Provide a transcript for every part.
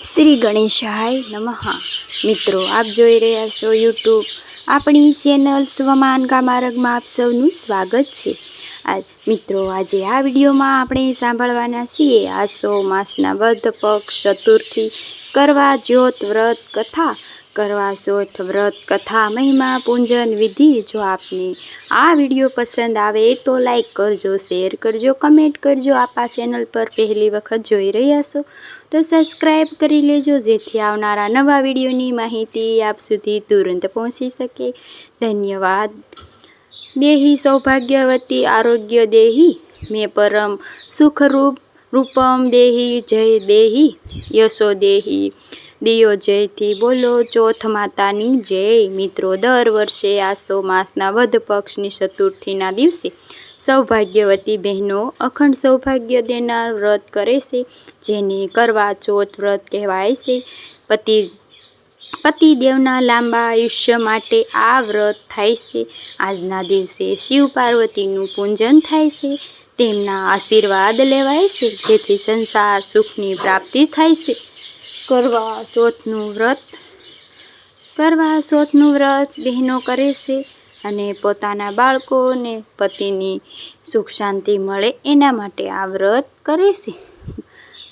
શ્રી ગણેશાય નમઃ। મિત્રો, આપ જોઈ રહ્યા છો યુટ્યુબ આપણી ચેનલ સ્વમાન ગામાર્ગમાં આપ સૌનું સ્વાગત છે। મિત્રો, આજે આ વિડીયોમાં આપણે સાંભળવાના છીએ આસો માસના વદ પક્ષ ચતુર્થી કરવા જ્યોત વ્રત કથા, કરવા ચોથ વ્રત કથા મહિમા પૂજન વિધિ। જો આપને આ વિડીયો પસંદ આવે તો લાઈક કરજો, શેર કરજો, કમેન્ટ કરજો। આપ આ ચેનલ પર પહેલી વખત જોઈ રહ્યા છો તો સબસ્ક્રાઈબ કરી લેજો, જેથી આવનારા નવા વિડીયોની માહિતી આપ સુધી તુરંત પહોંચી શકે। ધન્યવાદ। દેહી સૌભાગ્યવતી આરોગ્ય દેહી મેં પરમ રૂપમ દેહી જય દેહી યશો દેહી દિયો જયથી બોલો ચોથ માતાની જય। મિત્રો, દર વર્ષે આસો માસના વદ પક્ષની ચતુર્થીના દિવસે સૌભાગ્યવતી બહેનો અખંડ સૌભાગ્ય દેનાર વ્રત કરે છે, જેને કરવા ચોથ વ્રત કહેવાય છે। પતિદેવના લાંબા આયુષ્ય માટે આ વ્રત થાય છે। આજના દિવસે શિવ પાર્વતીનું પૂજન થાય છે, તેમના આશીર્વાદ લેવાય છે, જેથી સંસાર સુખની પ્રાપ્તિ થાય છે। કરવા ચોથનું વ્રત બહેનો કરે છે અને પોતાના બાળકોને પતિની સુખ શાંતિ મળે એના માટે આ વ્રત કરે છે।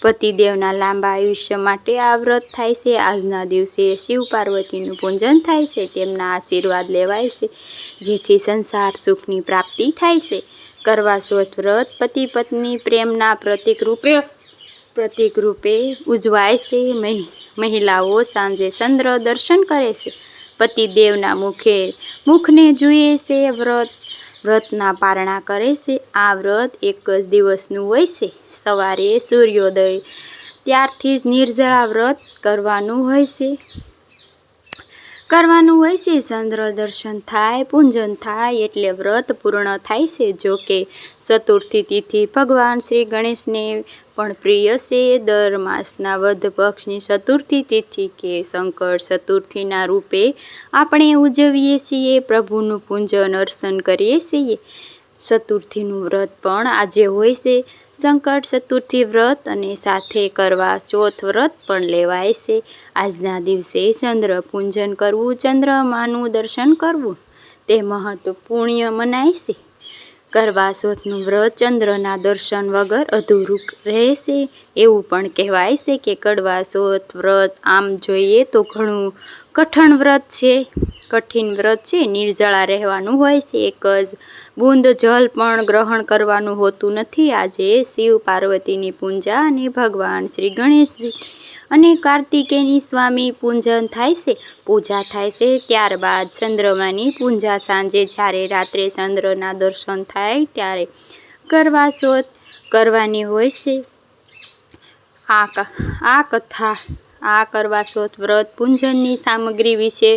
પતિદેવના લાંબા આયુષ્ય માટે આ વ્રત થાય છે। આજના દિવસે શિવ પાર્વતીનું પૂજન થાય છે, તેમના આશીર્વાદ લેવાય છે, જેથી સંસાર સુખની પ્રાપ્તિ થાય છે। કરવા ચોથ વ્રત પતિ પત્ની પ્રેમના પ્રતીક રૂપે ઉજવાય છે। મહિલાઓ સાંજે ચંદ્ર દર્શન કરે છે, પતિદેવના મુખને જુએ છે, વ્રતના પારણા કરે છે। આ વ્રત એક જ દિવસનું હોય છે। સવારે સૂર્યોદય ત્યારથી જ નિર્જળા વ્રત કરવાનું હોય છે। ચંદ્ર દર્શન થાય, પૂજન થાય એટલે વ્રત પૂર્ણ થાય છે। જો કે ચતુર્થી તિથિ ભગવાન શ્રી ગણેશને પણ પ્રિય છે। દર માસના વદ પક્ષની ચતુર્થી તિથિ કે સંકટ ચતુર્થીના રૂપે આપણે ઉજવીએ છીએ, પ્રભુનું પૂજન અર્ચન કરીએ છીએ। ચતુર્થીનું વ્રત પણ આજે હોય છે। સંકટ ચતુર્થી વ્રત અને સાથે કરવા ચોથ વ્રત પણ લેવાય છે। આજના દિવસે ચંદ્ર પૂજન કરવું, ચંદ્રમાનું દર્શન કરવું તે મહત્વપૂર્ણ મનાય છે। કરવા ચોથનું વ્રત ચંદ્રના દર્શન વગર અધૂરું રહેશે। એવું પણ કહેવાય છે કે કરવા ચોથ વ્રત આમ જોઈએ તો ઘણું કઠિન વ્રત છે। નિર્જળા રહેવાનું હોય છે, એક જ બૂંદ જલ પણ ગ્રહણ કરવાનું હોતું નથી। આજે શિવ પાર્વતીની પૂજા અને ભગવાન શ્રી ગણેશજી અને કાર્તિકેયની સ્વામી પૂજા થાય છે। ત્યારબાદ ચંદ્રમાની પૂજા સાંજે જ્યારે રાત્રે ચંદ્રના દર્શન થાય ત્યારે કરવા ચોથ કરવાની હોય છે। આ કરવા ચોથ વ્રત પૂજનની સામગ્રી વિશે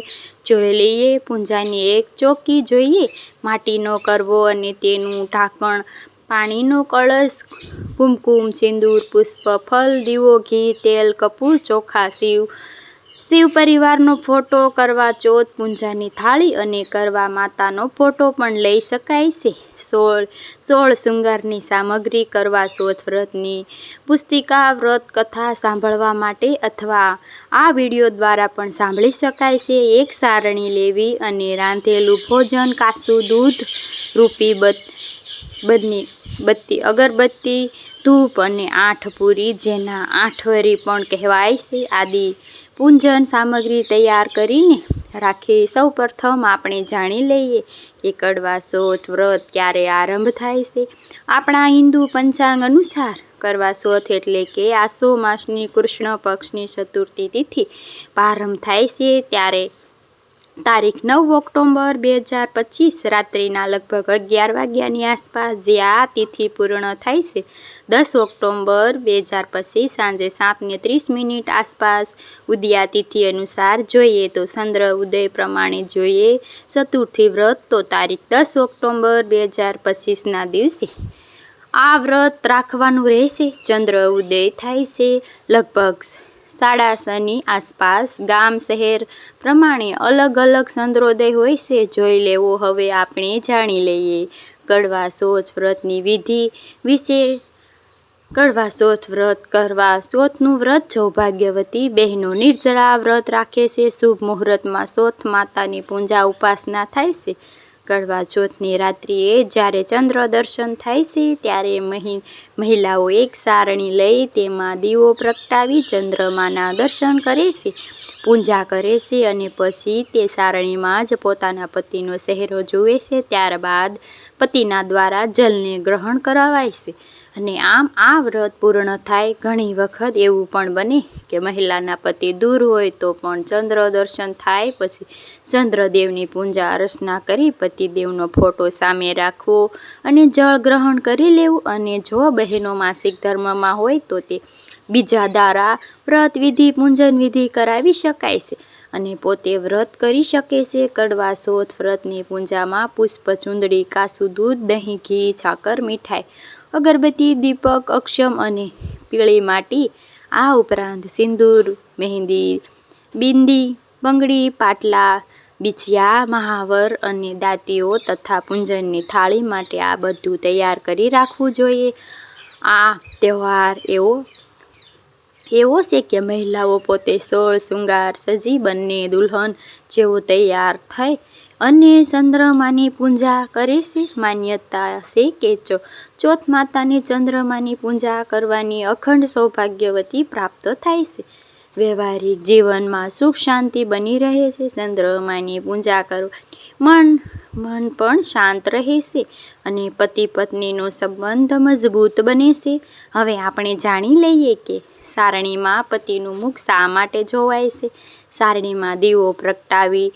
જોઈ લઈએ। પૂજાની એક ચોકી જોઈએ, માટીનો કરવો અને તેનું ઢાંકણ, પાણીનો કળશ, કુમકુમ, સિંદૂર, પુષ્પ, ફળ, દીવો, ઘી, તેલ, કપૂર, ચોખા, શિવ પરિવારનો ફોટો, કરવા ચોથ પૂજાની થાળી અને કરવા માતાનો ફોટો પણ લઈ શકાય છે। 16 શૃંગારની સામગ્રી, કરવા ચોથ વ્રતની પુસ્તિકા, વ્રત કથા સાંભળવા માટે અથવા આ વિડીયો દ્વારા પણ સાંભળી શકાય છે। એક સારણી લેવી અને રાંધેલું ભોજન, કાચું દૂધ, રૂપી બત્તી, અગરબત્તી, ધૂપ અને 8 પૂરી, જેના 8 વરી પણ કહેવાય છે, આદિ પૂજન સામગ્રી તૈયાર કરીને રાખી। સૌપ્રથમ આપણે જાણી લઈએ કે કરવા ચોથ વ્રત ક્યારે આરંભ થાય છે। આપણા હિન્દુ પંચાંગ અનુસાર કરવા ચોથ એટલે કે આસો માસની કૃષ્ણ પક્ષની ચતુર્થી તિથિ પ્રારંભ થાય છે, ત્યારે તારીખ 9 ઓક્ટોબર 2025 રાત્રિના લગભગ 11 વાગ્યાની આસપાસ જે આ તિથિ પૂર્ણ થાય છે। 10 ઓક્ટોબર 2025 સાંજે 7:30 આસપાસ ઉદયા તિથિ અનુસાર જોઈએ તો ચંદ્ર ઉદય પ્રમાણે જોઈએ ચતુર્થી વ્રત તો તારીખ 10 ઓક્ટોબર 2025ના દિવસે આ વ્રત રાખવાનું રહેશે। ચંદ્ર ઉદય થાય છે લગભગ 6:30ની આસપાસ। ગામ શહેર પ્રમાણે અલગ અલગ ચંદ્રોદય હોય છે, જોઈ લેવો। હવે આપણે જાણી લઈએ કરવા ચોથ વ્રતની વિધિ વિશે। કડવા ચોથ વ્રત. કરવા ચોથનું વ્રત સૌભાગ્યવતી બહેનો નિર્જરા વ્રત રાખે છે. શુભ મુહૂર્તમાં ચોથ માતાની પૂજા ઉપાસના થાય છે. કડવા ચોથની રાત્રિએ જ્યારે ચંદ્ર દર્શન થાય છે ત્યારે મહિલાઓ એક સારણી લઈ તેમાં દીવો પ્રગટાવી ચંદ્રમાના દર્શન કરે છે, પૂજા કરે છે અને પછી તે સારણીમાં જ પોતાના પતિનો ચહેરો જુએ છે. ત્યારબાદ પતિના દ્વારા જલને ગ્રહણ કરાવાય છે અને આમ આ વ્રત પૂર્ણ થાય. ઘણી વખત એવું પણ બને કે મહિલાના પતિ દૂર હોય તો પણ ચંદ્ર દર્શન થાય પછી ચંદ્રદેવની પૂજા અર્ચના કરી પતિદેવનો ફોટો સામે રાખવો અને જળ ગ્રહણ કરી લેવું. અને જો બહેનો માસિક ધર્મમાં હોય તો તે બીજા દ્વારા વ્રત વિધિ પૂજન વિધિ કરાવી શકાય છે અને પોતે વ્રત કરી શકે છે. કડવા ચોથ વ્રતની પૂજામાં પુષ્પ, ચૂંદડી, કાસું દૂધ, દહીં, ઘી, સાકર, મીઠાઈ, અગરબત્તી, દીપક, અક્ષમ અને પીળી માટી, આ ઉપરાંત સિંદૂર, મહેંદી, બિંદી, બંગડી, પાટલા, બિછિયા, મહાવર અને દાંતીઓ તથા પૂજનની થાળી માટે આ બધું તૈયાર કરી રાખવું જોઈએ. આ તહેવાર એવો છે કે મહિલાઓ પોતે સોળ શૃંગાર સજી બંને દુલ્હન જેવો તૈયાર થઈ અને ચંદ્રમાની પૂજા કરે છે. માન્યતા છે કે ચોથ માતાની ચંદ્રમાની પૂજા કરવાની અખંડ સૌભાગ્યવતી પ્રાપ્ત થાય છે. વ્યવહારિક જીવનમાં સુખ શાંતિ બની રહે છે. ચંદ્રમાની પૂજા કરવાથી મન પણ શાંત રહે છે અને પતિ પત્નીનો સંબંધ મજબૂત બને છે. હવે આપણે જાણી લઈએ કે સારણીમાં પતિનું મુખ શા માટે જોવાય છે. સારણીમાં દીવો પ્રગટાવી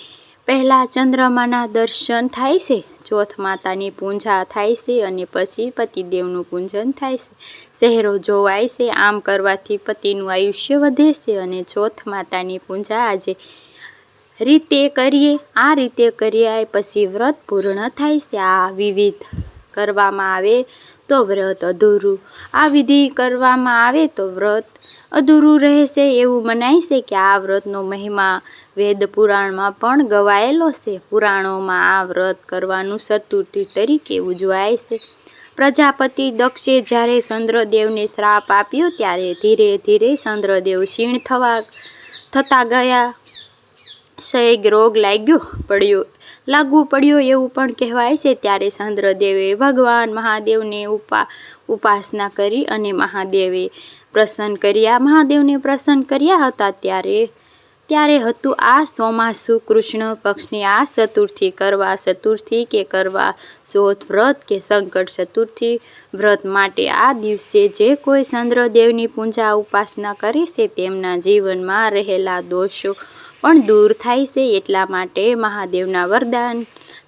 પહેલાં ચંદ્રમાના દર્શન થાય છે. ચોથ માતાની પૂજા થાય છે અને પછી પતિદેવનું પૂજન થાય છે. ચહેરો જોવાય છે. આમ કરવાથી પતિનું આયુષ્ય વધે છે અને ચોથ માતાની પૂજા આ રીતે કર્યા પછી વ્રત પૂર્ણ થાય છે. આ વિધિ કરવામાં આવે તો વ્રત અધૂરું રહેશે. એવું મનાય છે કે આ વ્રતનો મહિમા વેદ પુરાણમાં પણ ગવાયેલો છે. પુરાણોમાં આ વ્રત કરવાનું ચતુર્થી તરીકે ઉજવાય છે. પ્રજાપતિ દક્ષે જ્યારે ચંદ્રદેવને શ્રાપ આપ્યો ત્યારે ધીરે ધીરે ચંદ્રદેવ ક્ષીણ થતા ગયા. ક્ષય રોગ લાગુ પડ્યો એવું પણ કહેવાય છે. ત્યારે ચંદ્રદેવે ભગવાન મહાદેવને ઉપાસના કરી અને મહાદેવને પ્રસન્ન કર્યા હતા. ત્યારે હતું આ ચોમાસુ કૃષ્ણ પક્ષની આ ચતુર્થી. કરવા ચતુર્થી કે કરવા ચોથ વ્રત કે સંકટ ચતુર્થી વ્રત માટે આ દિવસે જે કોઈ ચંદ્રદેવની પૂજા ઉપાસના કરે છે તેમના જીવનમાં રહેલા દોષો પણ દૂર થાય છે. એટલા માટે મહાદેવના વરદાન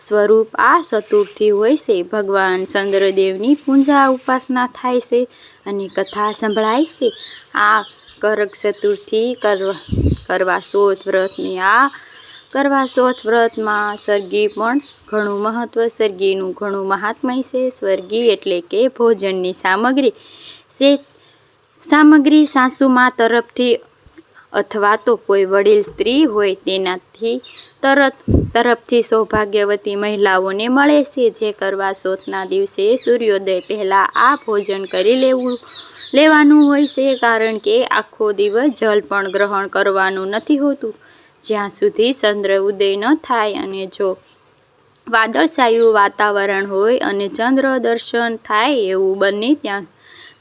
સ્વરૂપ આ ચતુર્થી હોય છે. ભગવાન ચંદ્રદેવની પૂજા ઉપાસના થાય છે અને કથા સંભળાય છે. આ કરક ચતુર્થી કરવા ચોથ વ્રતમાં સરગી પણ ઘણું મહત્વ. સરગીનું ઘણું મહાત્મ્ય છે. સરગી એટલે કે ભોજનની સામગ્રી સાસુમા તરફથી અથવા તો કોઈ વડીલ સ્ત્રી હોય તેનાથી તરફથી સૌભાગ્યવતી મહિલાઓને મળે છે. જે કરવા ચોથના દિવસે સૂર્યોદય પહેલાં આ ભોજન કરી લેવાનું હોય છે. કારણ કે આખો દિવસ જલ પણ ગ્રહણ કરવાનું નથી હોતું જ્યાં સુધી ચંદ્ર ઉદય ન થાય. અને જો વાદળછાયું વાતાવરણ હોય અને ચંદ્ર દર્શન થાય એવું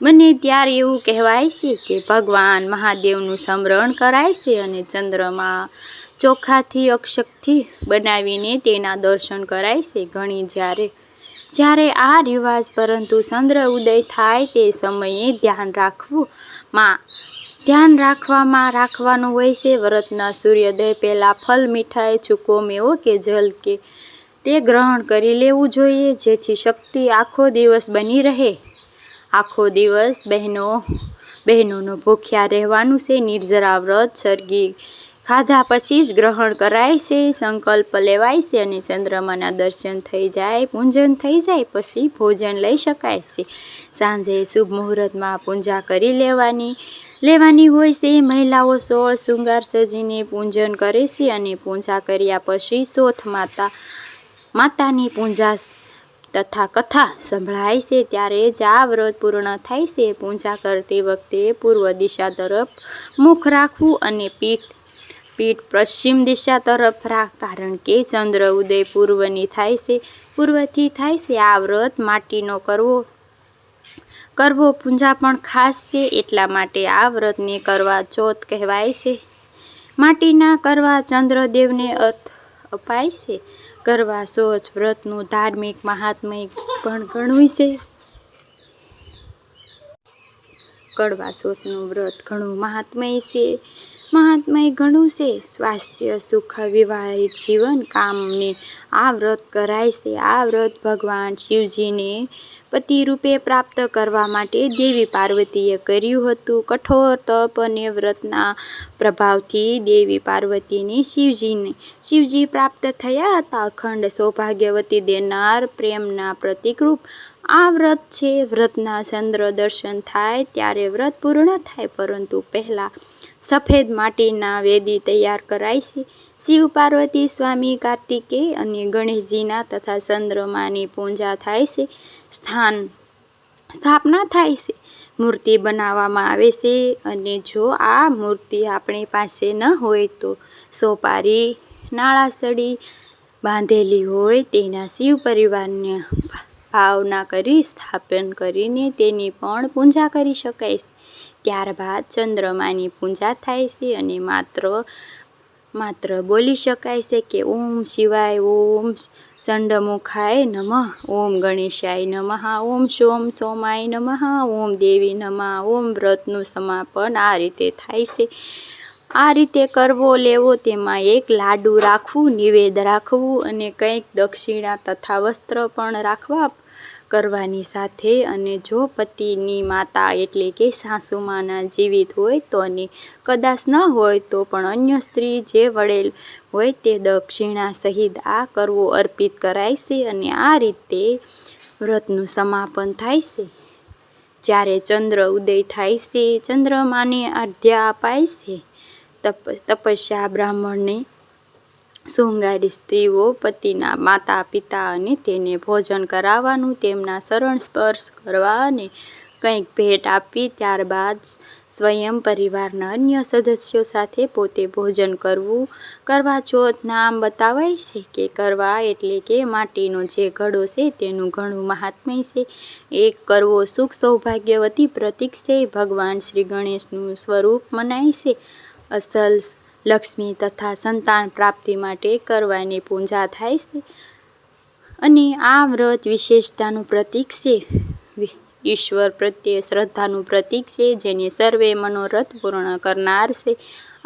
બને ત્યારે એવું કહેવાય છે કે ભગવાન મહાદેવનું સ્મરણ કરાય છે અને ચંદ્રમાં ચોખાથી અક્ષતથી બનાવીને તેના દર્શન કરાય છે. જ્યારે આ રિવાજ પરંતુ ચંદ્ર ઉદય થાય તે સમયે ધ્યાન રાખવાનું હોય છે. વ્રતના સૂર્યોદય પહેલાં ફળ, મીઠાઈ, સૂકો મેવો કે જલ કે તે ગ્રહણ કરી લેવું જોઈએ જેથી શક્તિ આખો દિવસ બની રહે. આખો દિવસ બહેનોનો ભૂખ્યા રહેવાનું છે. નિર્જરા વ્રત સરગી ખાધા પછી જ ગ્રહણ કરાય છે. સંકલ્પ લેવાય છે અને ચંદ્રમાના દર્શન થઈ જાય, પૂજન થઈ જાય પછી ભોજન લઈ શકાય છે. સાંજે શુભ મુહૂર્તમાં પૂજા કરી લેવાની હોય છે. મહિલાઓ 16 શૃંગાર સજીને પૂજન કરે છે અને પૂજા કર્યા પછી ચોથ માતાની પૂજા તથા કથા સંભળાય છે ત્યારે જ આ વ્રત પૂર્ણ થાય છે. પૂજા કરતી વખતે પૂર્વ દિશા તરફ મુખ રાખવું અને પીઠ પશ્ચિમ દિશા તરફ કારણ કે ચંદ્ર ઉદય પૂર્વથી થાય છે. આ વ્રત માટીનો કરવો પૂજા પણ ખાસ છે. એટલા માટે આ વ્રતને કરવા ચોથ કહેવાય છે. માટીના કરવા ચંદ્રદેવને અર્થ અપાય છે. કરવા ચોથ વ્રતનું ધાર્મિક મહાત્મ્ય પણ ઘણું છે. કરવા ચોથનું વ્રત ઘણું મહાત્મ્ય ઘણું છે. સ્વાસ્થ્ય સુખ વિવાહિત જીવન કામને આ વ્રત કરાય છે. આ વ્રત ભગવાન શિવજીને પતિ રૂપે પ્રાપ્ત કરવા માટે દેવી પાર્વતીએ કર્યું હતું. કઠોર તપ અને વ્રતના પ્રભાવથી દેવી પાર્વતીને શિવજી પ્રાપ્ત થયા હતા. અખંડ સૌભાગ્યવતી દેનાર પ્રેમના પ્રતીકરૂપ આ વ્રત છે. વ્રતના ચંદ્ર દર્શન થાય ત્યારે વ્રત પૂર્ણ થાય, પરંતુ પહેલા સફેદ માટીના વેદી તૈયાર કરાય છે. શિવ પાર્વતી સ્વામી કાર્તિકેય અને ગણેશજીના તથા ચંદ્રમાની પૂજા થાય છે. સ્થાપના થાય છે. મૂર્તિ બનાવવામાં આવે છે અને જો આ મૂર્તિ આપણી પાસે ન હોય તો સોપારી નાળાસળી બાંધેલી હોય તેના શિવ પરિવારની ભાવના કરી સ્થાપન કરીને તેની પણ પૂજા કરી શકાય છે. ત્યારબાદ ચંદ્રમાની પૂજા થાય છે અને માત્ર બોલી શકાય છે કે ઓમ શિવાય, ઓમ ચંડમુખાય નમઃ, ઓમ ગણેશાય નમઃ, ઓમ સોમાય નમઃ, ઓમ દેવી નમઃ. ઓમ વ્રતનું સમાપન આ રીતે થાય છે. આ રીતે કરવો લેવો, તેમાં એક લાડુ રાખવું, નિવેદ રાખવું અને કંઈક દક્ષિણા તથા વસ્ત્ર પણ રાખવા કરવાની સાથે. અને જો પતિની માતા એટલે કે સાસુમાના જીવિત હોય તો અને કદાચ ન હોય તો પણ અન્ય સ્ત્રી જે વડેલ હોય તે દક્ષિણા સહિત આ કરવો અર્પિત કરાય છે અને આ રીતે વ્રતનું સમાપન થાય છે. જ્યારે ચંદ્ર ઉદય થાય છે, ચંદ્રમાને અર્ધ્ય અપાય છે. તપસ્યા બ્રાહ્મણને શૃંગારી સ્ત્રીઓ પતિના માતા પિતા અને તેને ભોજન કરાવવાનું, તેમના ચરણ સ્પર્શ કરવા અને કંઈક ભેટ આપવી. ત્યારબાદ સ્વયં પરિવારના અન્ય સદસ્યો સાથે પોતે ભોજન કરવું. કરવા ચોથ નામ બતાવાય છે કે કરવા એટલે કે માટીનો જે ઘડો છે તેનું ઘણું મહાત્મ્ય છે. એક કરવો સુખ સૌભાગ્યવતી પ્રતીક છે. ભગવાન શ્રી ગણેશનું સ્વરૂપ મનાય છે. અસલ લક્ષ્મી તથા સંતાન પ્રાપ્તિ માટે કરવાની પૂજા થાય છે અને આ વ્રત વિશેષતાનું પ્રતીક છે. ઈશ્વર પ્રત્યે શ્રદ્ધાનું પ્રતીક છે, જેને સર્વે મનોરથ પૂર્ણ કરનાર છે.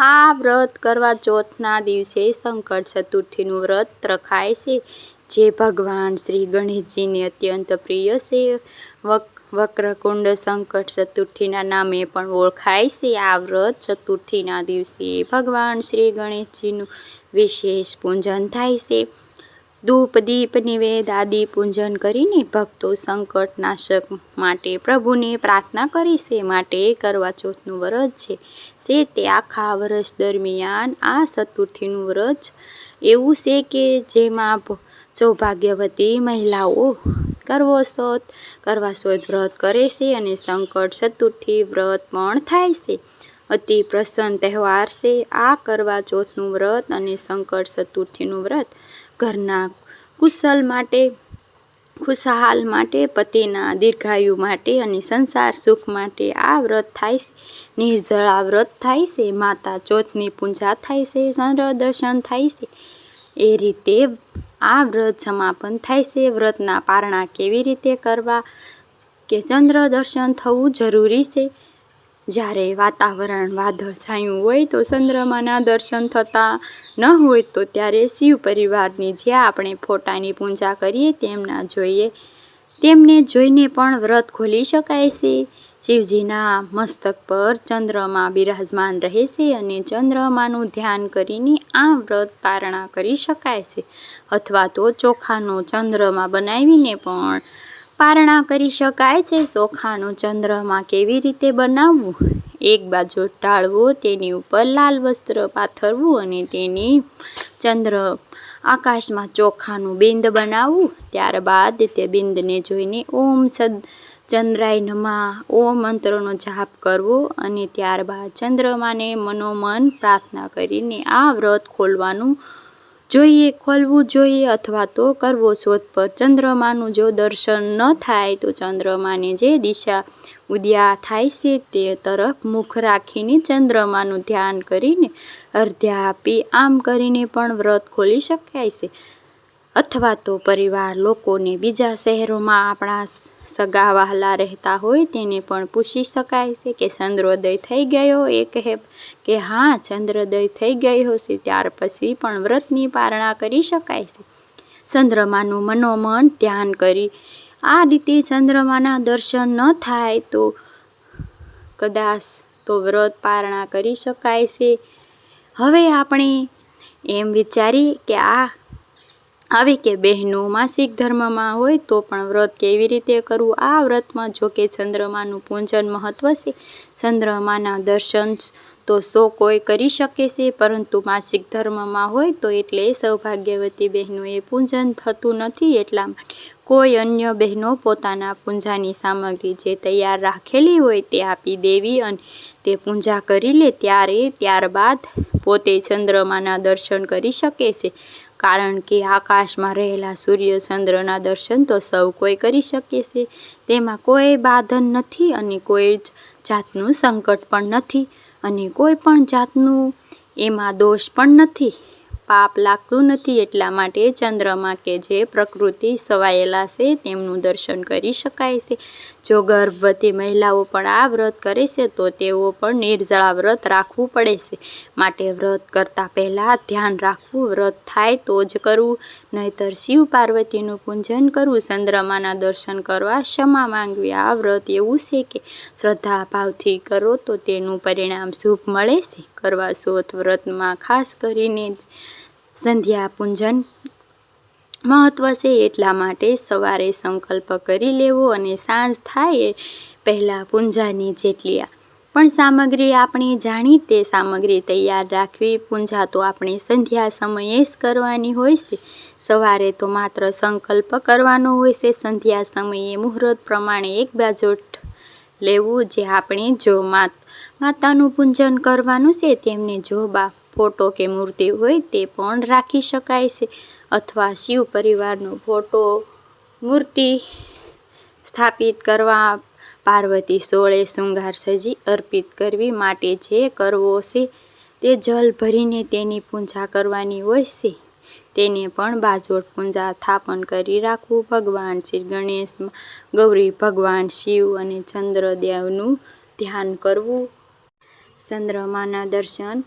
આ વ્રત કરવા ચોથના દિવસે સંકટ ચતુર્થીનું વ્રત રખાય છે, જે ભગવાન શ્રી ગણેશજીને અત્યંત પ્રિય છે. વક્રકુંડ સંકટ ચતુર્થીના નામે પણ ઓળખાય છે. આ વ્રત ચતુર્થીના દિવસે ભગવાન શ્રી ગણેશજીનું વિશેષ પૂજન થાય છે. ધૂપ દીપ નિવેદ આદિ પૂજન કરીને ભક્તો સંકટ નાશક માટે પ્રભુને પ્રાર્થના કરે છે. માટે કરવા ચોથનું વ્રત છે તે આખા વર્ષ દરમિયાન આ ચતુર્થીનું વ્રત એવું છે કે જેમાં સૌભાગ્યવતી મહિલાઓ કરવા ચોથ વ્રત કરે છે અને સંકટ ચતુર્થી વ્રત પણ થાય છે. અતિ પ્રસન્ન તહેવાર છે આ કરવા ચોથનું વ્રત અને સંકટ ચતુર્થીનું વ્રત. ઘરના ખુશહાલ માટે, પતિના દીર્ઘાયુ માટે અને સંસાર સુખ માટે આ વ્રત થાય છે. નિર્જળા વ્રત થાય છે. માતા ચોથની પૂજા થાય છે. ચંદ્ર દર્શન થાય છે. એ રીતે આ વ્રત સમાપન થાય છે. વ્રતના પારણા કેવી રીતે કરવા કે ચંદ્ર દર્શન થવું જરૂરી છે. જ્યારે વાતાવરણ વાદળછાયું હોય તો ચંદ્રમાના દર્શન થતા ન હોય તો ત્યારે શિવ પરિવારની જે આપણે ફોટાની પૂજા કરીએ તેમને જોઈને પણ વ્રત ખોલી શકાય છે. શિવજીના મસ્તક પર ચંદ્રમા બિરાજમાન રહે છે અને ચંદ્રમાનું ધ્યાન કરીને આ વ્રત પારણા કરી શકાય છે. અથવા તો ચોખાનો ચંદ્રમા બનાવીને પણ પારણા કરી શકાય છે. ચોખાનો ચંદ્રમા કેવી રીતે બનાવવું? એક બાજુ ઢાળવો, તેની ઉપર લાલ વસ્ત્ર પાથરવું અને તેની ચંદ્ર આકાશમાં ચોખાનું બિંદ બનાવવું, ત્યારબાદ તે બિંદને જોઈને ઓમ ચંદ્રાય નમઃ ઓમ મંત્રનો જાપ કરવો અને ત્યારબાદ ચંદ્રમાને મનોમન પ્રાર્થના કરીને આ વ્રત ખોલવું જોઈએ અથવા તો કરવો. શોધ પર ચંદ્રમાનું જો દર્શન ન થાય તો ચંદ્રમાને જે દિશા ઉદયા થાય છે તે તરફ મુખ રાખીને ચંદ્રમાનું ધ્યાન કરીને અર્ધ્યા આપી આમ કરીને પણ વ્રત ખોલી શકાય છે. અથવા તો પરિવાર લોકોને બીજા શહેરોમાં આપણા સગા વહાલા રહેતા હોય તેને પણ પૂછી શકાય છે કે ચંદ્રોદય થઈ ગયો? એ કહે કે હા ચંદ્રોદય થઈ ગયો છે, ત્યાર પછી પણ વ્રતની પારણા કરી શકાય છે. ચંદ્રમાનું મનોમન ધ્યાન કરી આ રીતે ચંદ્રમાના દર્શન ન થાય તો કદાચ તો વ્રત પારણા કરી શકાય છે. હવે આપણે એમ વિચારીએ કે આવી કે બહેનો માસિક ધર્મમાં હોય તો પણ વ્રત કેવી રીતે કરવું? આ વ્રતમાં જોકે ચંદ્રમાનું પૂજન મહત્વ છે. ચંદ્રમાના દર્શન તો સૌ કોઈ કરી શકે છે, પરંતુ માસિક ધર્મમાં હોય તો એટલે સૌભાગ્યવતી બહેનોએ પૂજન થતું નથી. એટલા માટે કોઈ અન્ય બહેનો પોતાના પૂજાની સામગ્રી જે તૈયાર રાખેલી હોય તે આપી દેવી અને તે પૂજા કરી લે ત્યારબાદ પોતે ચંદ્રમાના દર્શન કરી શકે છે. કારણ કે આકાશમાં રહેલા સૂર્ય ચંદ્રના દર્શન તો સૌ કોઈ કરી શકે છે. તેમાં કોઈ બાંધન નથી અને કોઈ જાતનું સંકટ પણ નથી અને કોઈ પણ જાતનું એમાં દોષ પણ નથી, પાપ લાગતું નથી. એટલા માટે ચંદ્રમા કે જે પ્રકૃતિ સવાયેલા છે તેમનું દર્શન કરી શકાય છે. જો ગર્ભવતી મહિલાઓ પણ આ વ્રત કરે છે તો તેઓ પણ નિર્જળા વ્રત રાખવું પડે છે. માટે વ્રત કરતા પહેલા ધ્યાન રાખવું, વ્રત થાય તો જ કરવું, નહીતર શિવ પાર્વતીનું પૂજન કરવું, ચંદ્રમાના દર્શન કરવા, ક્ષમા માંગવી. આ વ્રત એવું છે કે શ્રદ્ધા ભાવથી કરો તો તેનું પરિણામ શુભ મળે છે. કરવા શોધ વ્રતમાં ખાસ કરીને સંધ્યા પૂજન મહત્વ છે. એટલા માટે સવારે સંકલ્પ કરી લેવો અને સાંજ થાય પહેલાં પૂજાની જેટલી પણ સામગ્રી આપણે જાણી તે સામગ્રી તૈયાર રાખવી. પૂજા તો આપણે સંધ્યા સમયે જ કરવાની હોય છે. સવારે તો માત્ર સંકલ્પ કરવાનો હોય છે. સંધ્યા સમયે મુહૂર્ત પ્રમાણે એક બાજોટ લેવું. જે આપણે જો માતાનું પૂજન કરવાનું છે તેમને જો ફોટો કે મૂર્તિ હોય તે પણ રાખી શકાય છે, અથવા શિવ પરિવારનો ફોટો મૂર્તિ સ્થાપિત કરવા, પાર્વતી 16 શૃંગાર સજી અર્પિત કરવી. માટે જે કરવો છે તે જલ ભરીને તેની પૂજા કરવાની હોય છે. તેને પણ બાજોટ પૂજા સ્થાપન કરી રાખવું. ભગવાન શ્રી ગણેશ, ગૌરી ભગવાન શિવ અને ચંદ્રદેવનું ધ્યાન કરવું. ચંદ્રમાના દર્શન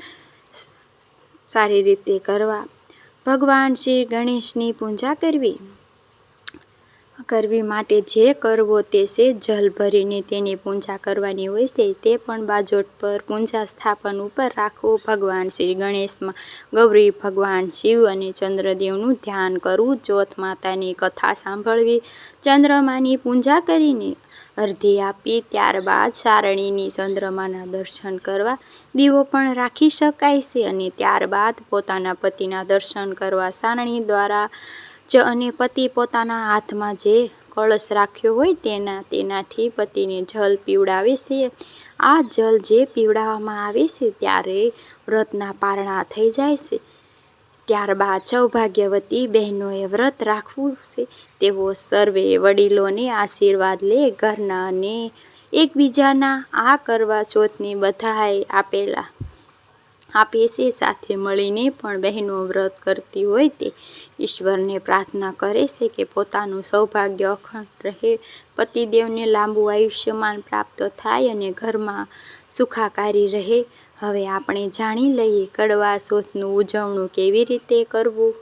સારી રીતે કરવા. ભગવાન શ્રી ગણેશની પૂજા કરવી માટે જે કરવો તે છે જલ ભરીને તેની પૂજા કરવાની હોય છે. તે પણ બાજોટ પર પૂજા સ્થાપન ઉપર રાખવું. ભગવાન શ્રી ગણેશમાં ગૌરી ભગવાન શિવ અને ચંદ્રદેવનું ધ્યાન કરવું. ચોથ માતાની કથા સાંભળવી. ચંદ્રમાની પૂજા કરીને અર્ધી આપી ત્યારબાદ સારણીની ચંદ્રમાના દર્શન કરવા. દીવો પણ રાખી શકાય છે અને ત્યારબાદ પોતાના પતિના દર્શન કરવા સારણી દ્વારા જ. અને પતિ પોતાના હાથમાં જે કળશ રાખ્યો હોય તેનાથી પતિને જલ પીવડાવે છે. આ જલ જે પીવડાવવામાં આવે છે ત્યારે વ્રતના પારણા થઈ જાય છે. ત્યારબાદ સૌભાગ્યવતી બહેનોએ વ્રત રાખવું છે તેઓ સર્વે વડીલોને આશીર્વાદ લે ઘરના અને એકબીજાના. આ કરવા ચોથની બધાએ આપે છે. સાથે મળીને પણ બહેનો વ્રત કરતી હોય તે ઈશ્વરને પ્રાર્થના કરે છે કે પોતાનું સૌભાગ્ય અખંડ રહે, પતિદેવને લાંબુ આયુષ્યમાન પ્રાપ્ત થાય અને ઘરમાં સુખાકારી રહે. હવે આપણે જાણી લઈએ કડવા ચોથનું ઉજવણું કેવી રીતે કરવું.